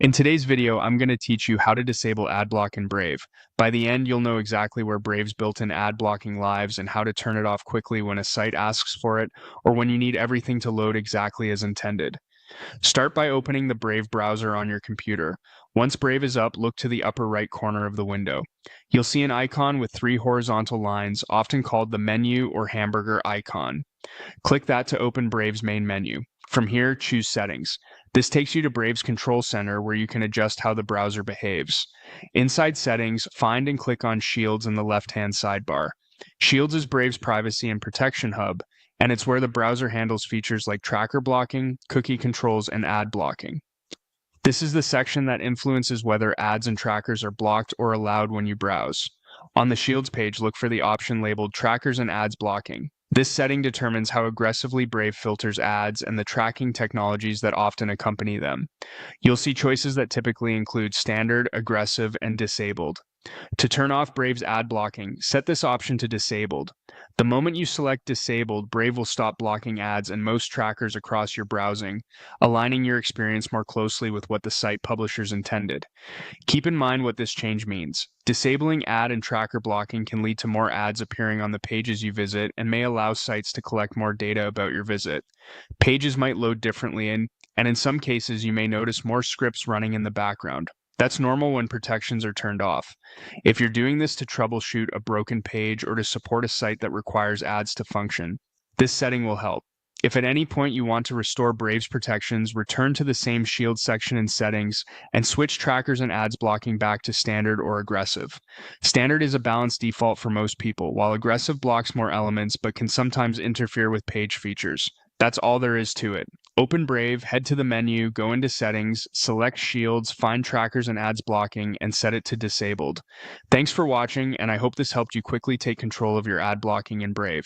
In today's video, I'm going to teach you how to disable Adblock in Brave. By the end, you'll know exactly where Brave's built-in ad blocking lives and how to turn it off quickly when a site asks for it or when you need everything to load exactly as intended. Start by opening the Brave browser on your computer. Once Brave is up, look to the upper right corner of the window. You'll see an icon with 3 horizontal lines, often called the menu or hamburger icon. Click that to open Brave's main menu. From here, choose Settings. This takes you to Brave's Control Center where you can adjust how the browser behaves. Inside Settings, find and click on Shields in the left-hand sidebar. Shields is Brave's privacy and protection hub, and it's where the browser handles features like tracker blocking, cookie controls, and ad blocking. This is the section that influences whether ads and trackers are blocked or allowed when you browse. On the Shields page, look for the option labeled Trackers and Ads Blocking. This setting determines how aggressively Brave filters ads and the tracking technologies that often accompany them. You'll see choices that typically include standard, aggressive, and disabled. To turn off Brave's ad blocking, set this option to disabled. The moment you select disabled, Brave will stop blocking ads and most trackers across your browsing, aligning your experience more closely with what the site publishers intended. Keep in mind what this change means. Disabling ad and tracker blocking can lead to more ads appearing on the pages you visit and may allow sites to collect more data about your visit. Pages might load differently and in some cases you may notice more scripts running in the background. That's normal when protections are turned off. If you're doing this to troubleshoot a broken page or to support a site that requires ads to function, this setting will help. If at any point you want to restore Brave's protections, return to the same Shield section in Settings and switch trackers and ads blocking back to standard or aggressive. Standard is a balanced default for most people, while aggressive blocks more elements but can sometimes interfere with page features. That's all there is to it. Open Brave, head to the menu, go into Settings, select Shields, find Trackers and Ads Blocking, and set it to Disabled. Thanks for watching, and I hope this helped you quickly take control of your ad blocking in Brave.